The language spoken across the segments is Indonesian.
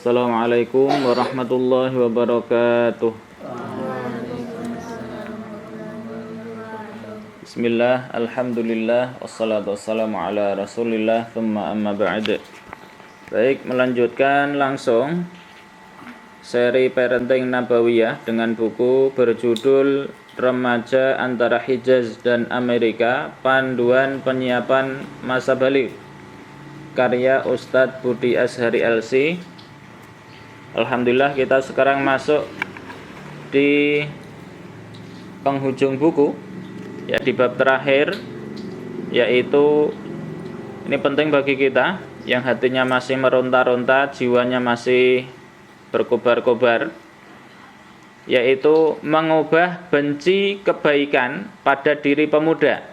Assalamualaikum warahmatullahi wabarakatuh. Bismillah, alhamdulillah, wassalatu wassalamu ala rasulillah, thumma amma ba'd. Baik, melanjutkan langsung seri Parenting Nabawiyah dengan buku berjudul Remaja Antara Hijaz dan Amerika, Panduan Penyiapan Masa Baligh, karya Ustadz Budi Azhari LC. Alhamdulillah kita sekarang masuk di penghujung buku, ya, di bab terakhir, yaitu ini penting bagi kita yang hatinya masih meronta-ronta, jiwanya masih berkobar-kobar, yaitu mengubah benci kebaikan pada diri pemuda.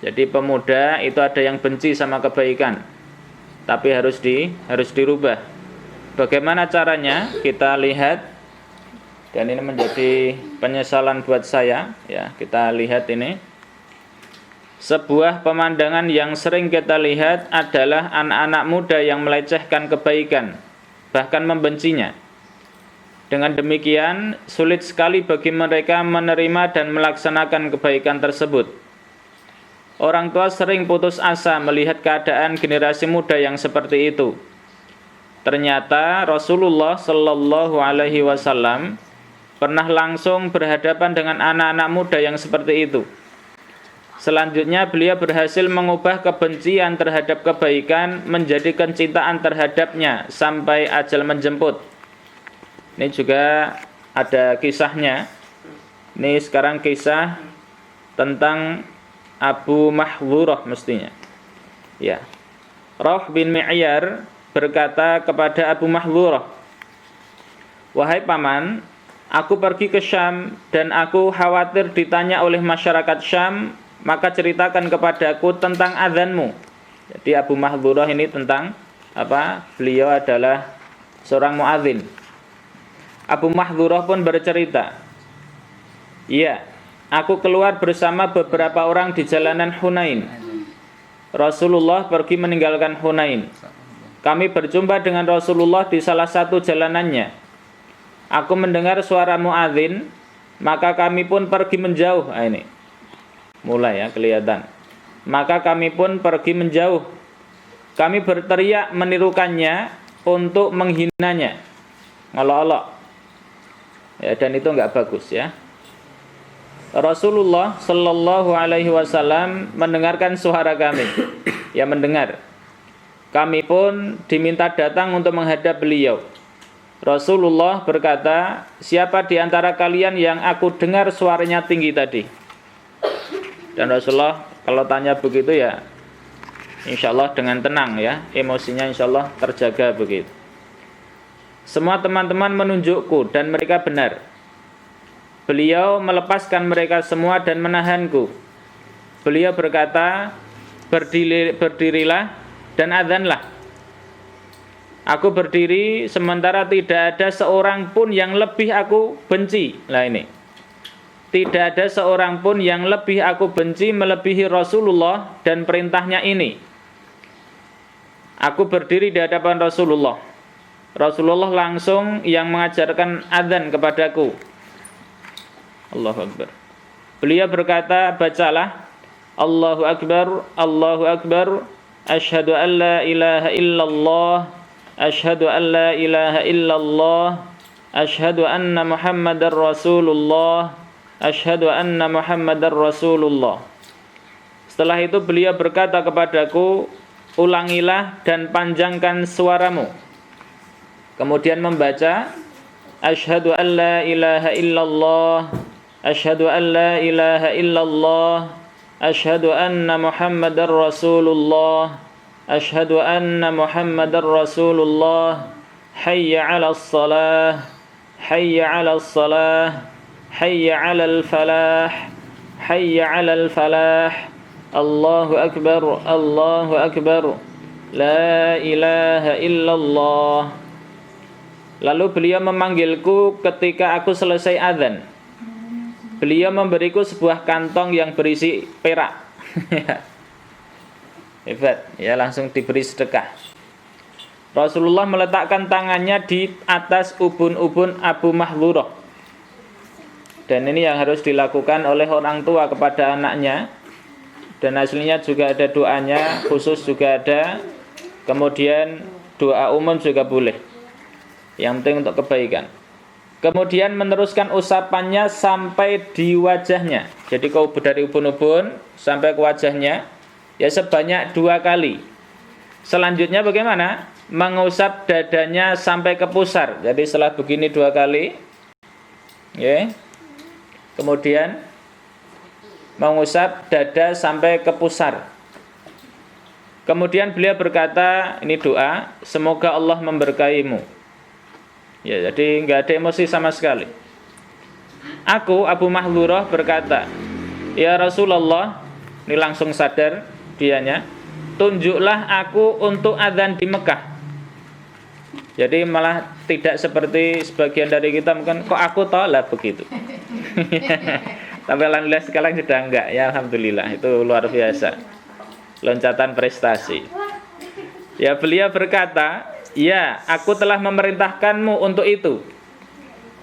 Jadi pemuda itu ada yang benci sama kebaikan, tapi harus dirubah. Bagaimana caranya? Kita lihat, dan ini menjadi penyesalan buat saya, ya. Kita lihat ini. Sebuah pemandangan yang sering kita lihat adalah anak-anak muda yang melecehkan kebaikan, bahkan membencinya. Dengan demikian, sulit sekali bagi mereka menerima dan melaksanakan kebaikan tersebut. Orang tua sering putus asa melihat keadaan generasi muda yang seperti itu. Ternyata Rasulullah Shallallahu Alaihi Wasallam pernah langsung berhadapan dengan anak-anak muda yang seperti itu. Selanjutnya beliau berhasil mengubah kebencian terhadap kebaikan menjadi kecintaan terhadapnya sampai ajal menjemput. Ini juga ada kisahnya. Ini sekarang kisah tentang Abu Mahdhurah mestinya. Ya. Rauh bin Mi'yar berkata kepada Abu Mahdhurah, "Wahai paman, aku pergi ke Syam dan aku khawatir ditanya oleh masyarakat Syam, maka ceritakan kepadaku tentang azanmu." Jadi Abu Mahdhurah ini tentang apa? Beliau adalah seorang muadzin. Abu Mahdhurah pun bercerita, "Iya, aku keluar bersama beberapa orang di jalanan Hunain. Rasulullah pergi meninggalkan Hunain. Kami berjumpa dengan Rasulullah di salah satu jalanannya. Aku mendengar suara muadzin, maka kami pun pergi menjauh." Nah, ini mulai ya kelihatan. Maka kami pun pergi menjauh. Kami berteriak menirukannya untuk menghinanya, ngolok-olok. Ya, dan itu enggak bagus ya. Rasulullah Shallallahu Alaihi Wasallam mendengarkan suara kami, ya, mendengar. Kami pun diminta datang untuk menghadap beliau. Rasulullah berkata, "Siapa di antara kalian yang aku dengar suaranya tinggi tadi?" Dan Rasulullah kalau tanya begitu ya, insya Allah dengan tenang ya, emosinya insya Allah terjaga begitu. Semua teman-teman menunjukku dan mereka benar. Beliau melepaskan mereka semua dan menahanku. Beliau berkata, berdirilah dan adzanlah. Aku berdiri sementara tidak ada seorang pun yang lebih aku benci. Lah ini. Tidak ada seorang pun yang lebih aku benci melebihi Rasulullah dan perintahnya ini. Aku berdiri di hadapan Rasulullah. Rasulullah langsung yang mengajarkan adzan kepadaku. Allahu Akbar. Beliau berkata, "Bacalah Allahu Akbar, Allahu Akbar. Asyhadu an la ilaha illallah, asyhadu an la ilaha illallah, asyhadu anna Muhammadar Rasulullah, asyhadu anna Muhammadar Rasulullah." Setelah itu beliau berkata kepadaku, "Ulangilah dan panjangkan suaramu." Kemudian membaca, "Asyhadu an la ilaha illallah, asyhadu an la ilaha illallah, asyhadu anna Muhammadar Rasulullah, asyhadu anna Muhammadar Rasulullah, hayya 'alas salah, hayya 'alas salah, hayya 'alal falah, hayya 'alal falah, Allahu akbar, Allahu akbar, la ilaha illallah." Lalu beliau memanggilku ketika aku selesai adzan. Beliau memberiku sebuah kantong yang berisi perak. Hebat, ya, langsung diberi sedekah. Rasulullah meletakkan tangannya di atas ubun-ubun Abu Mahdhurah. Dan ini yang harus dilakukan oleh orang tua kepada anaknya. Dan aslinya juga ada doanya, khusus juga ada. Kemudian doa umum juga boleh. Yang penting untuk kebaikan. Kemudian meneruskan usapannya sampai di wajahnya. Jadi kau dari ubun-ubun sampai ke wajahnya, ya sebanyak 2 kali. Selanjutnya bagaimana? Mengusap dadanya sampai ke pusar. Jadi setelah begini 2 kali, ya. Kemudian mengusap dada sampai ke pusar. Kemudian beliau berkata, ini doa, semoga Allah memberkahimu. Ya, jadi nggak ada emosi sama sekali. Aku, Abu Mahdhurah, berkata, ya Rasulullah, ini langsung sadar dianya, tunjuklah aku untuk adzan di Mekah. Jadi malah tidak seperti sebagian dari kita mungkin, kok aku tahu lah begitu. Tapi alhamdulillah sekarang sudah enggak, ya alhamdulillah, itu luar biasa. Loncatan prestasi. Ya, beliau berkata, ya, aku telah memerintahkanmu untuk itu.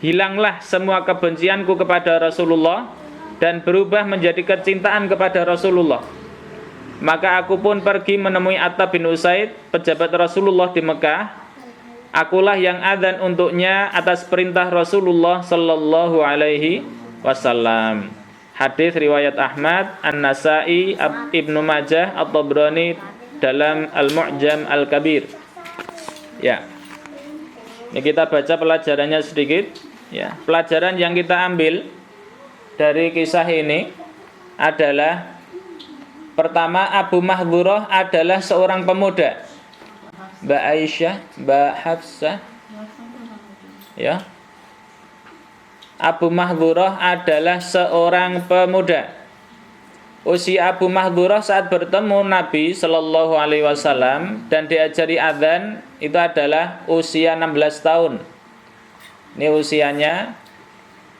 Hilanglah semua kebencianku kepada Rasulullah dan berubah menjadi kecintaan kepada Rasulullah. Maka aku pun pergi menemui Attab bin Usaid, pejabat Rasulullah di Mekah. Akulah yang adzan untuknya atas perintah Rasulullah sallallahu alaihi wasallam. Hadis riwayat Ahmad, An-Nasa'i, Ibnu Majah, At-Tabrani dalam Al-Mu'jam Al-Kabir. Ya. Ini kita baca pelajarannya sedikit, ya. Pelajaran yang kita ambil dari kisah ini adalah pertama, Abu Mahdhurah adalah seorang pemuda. Mbak Aisyah, Mbak Hafsah. Ya. Abu Mahdhurah adalah seorang pemuda. Usia Abu Mahdhurah saat bertemu Nabi Shallallahu Alaihi Wasallam dan diajari adzan itu adalah usia 16 tahun. Ini usianya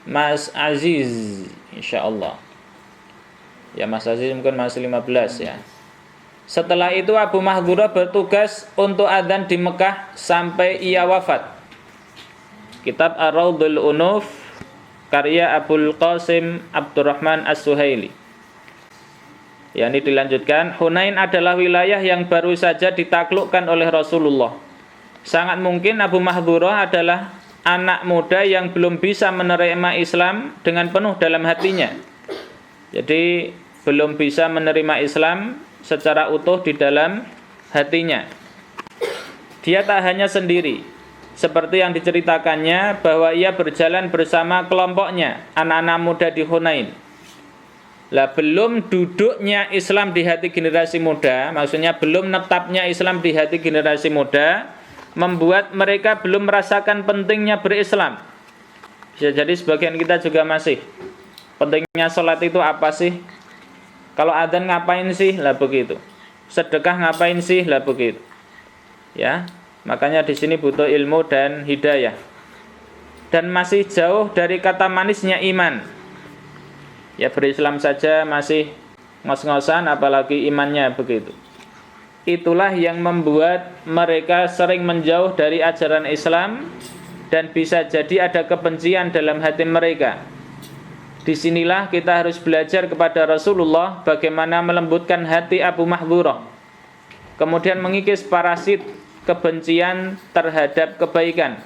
Mas Aziz, insya Allah. Ya, Mas Aziz mungkin masih 15 ya. Setelah itu Abu Mahdhurah bertugas untuk adzan di Mekah sampai ia wafat. Kitab Ar-Raudhul Unuf karya Abul Qasim Abdurrahman As-Suhaili. Ya, ini dilanjutkan. Hunain adalah wilayah yang baru saja ditaklukkan oleh Rasulullah. Sangat mungkin Abu Mahdhurah adalah anak muda yang belum bisa menerima Islam dengan penuh dalam hatinya. Jadi belum bisa menerima Islam secara utuh di dalam hatinya. Dia tak hanya sendiri, seperti yang diceritakannya bahwa ia berjalan bersama kelompoknya, anak-anak muda di Hunain. Lah, belum duduknya Islam di hati generasi muda, maksudnya belum netapnya Islam di hati generasi muda, membuat mereka belum merasakan pentingnya berislam. Bisa jadi sebagian kita juga masih. Pentingnya sholat itu apa sih? Kalau adzan ngapain sih? Lah begitu. Sedekah ngapain sih? Lah begitu. Ya, makanya di sini butuh ilmu dan hidayah. Dan masih jauh dari kata manisnya iman. Ya, berislam saja masih ngos-ngosan, apalagi imannya begitu. Itulah yang membuat mereka sering menjauh dari ajaran Islam dan bisa jadi ada kebencian dalam hati mereka. Disinilah kita harus belajar kepada Rasulullah bagaimana melembutkan hati Abu Mahdhurah, kemudian mengikis parasit kebencian terhadap kebaikan,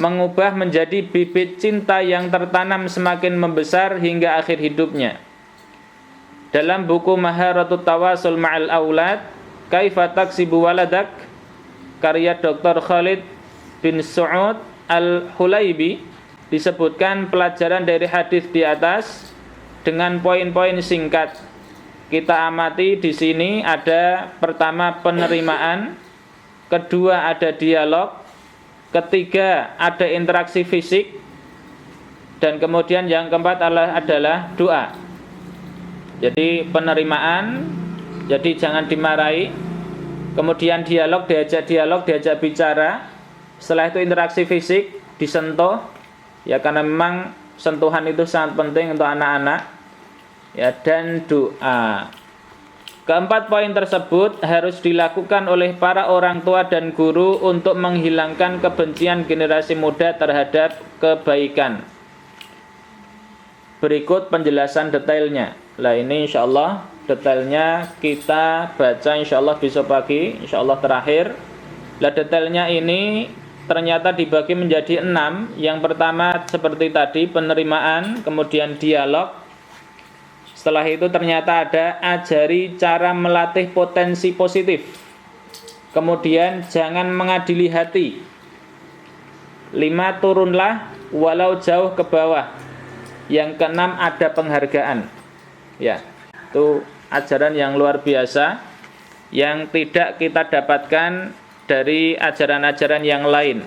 mengubah menjadi bibit cinta yang tertanam semakin membesar hingga akhir hidupnya. Dalam buku Maharatut Tawasul Ma'al Aulad, Kaifa Taksibu Waladak, karya Dr. Khalid bin Su'ud Al-Hulaibi, disebutkan pelajaran dari hadis di atas dengan poin-poin singkat. Kita amati di sini ada pertama penerimaan, kedua ada dialog, ketiga ada interaksi fisik, dan kemudian yang keempat adalah doa. Jadi penerimaan, jadi jangan dimarahi. Kemudian dialog, diajak bicara. Setelah itu interaksi fisik, disentuh. Ya, karena memang sentuhan itu sangat penting untuk anak-anak. Ya, dan doa. Keempat poin tersebut harus dilakukan oleh para orang tua dan guru untuk menghilangkan kebencian generasi muda terhadap kebaikan. Berikut penjelasan detailnya. Lah ini insyaallah detailnya kita baca insyaallah besok pagi, insyaallah terakhir. Lah detailnya ini ternyata dibagi menjadi 6. Yang pertama seperti tadi penerimaan, kemudian dialog. Setelah itu ternyata ada ajari cara melatih potensi positif. Kemudian jangan mengadili hati. 5 turunlah walau jauh ke bawah. Yang keenam ada penghargaan. Ya, itu ajaran yang luar biasa yang tidak kita dapatkan dari ajaran-ajaran yang lain.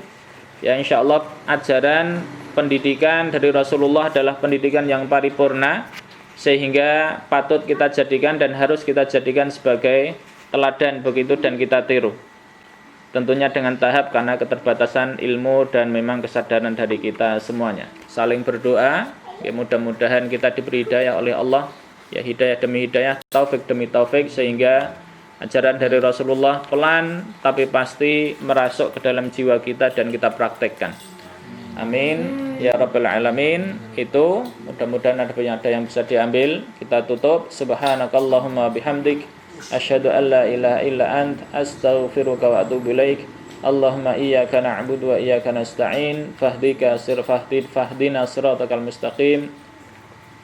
Ya insyaallah ajaran pendidikan dari Rasulullah adalah pendidikan yang paripurna, sehingga patut kita jadikan dan harus kita jadikan sebagai teladan begitu dan kita tiru. Tentunya dengan tahap karena keterbatasan ilmu dan memang kesadaran dari kita semuanya. Saling berdoa, ya mudah-mudahan kita diberi hidayah oleh Allah, ya hidayah demi hidayah, taufik demi taufik, sehingga ajaran dari Rasulullah pelan tapi pasti merasuk ke dalam jiwa kita dan kita praktekkan. Amin ya rabbal alamin. Itu mudah-mudahan ada yang bisa diambil. Kita tutup. Subhanakallahumma bihamdik asyhadu an la ilaha illa ant astaghfiruka wa atubu ilaik. Allahumma iyyaka na'budu wa iyyaka nasta'in fahdina siratal mustaqim.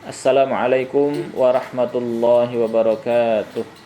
Assalamualaikum warahmatullahi wabarakatuh.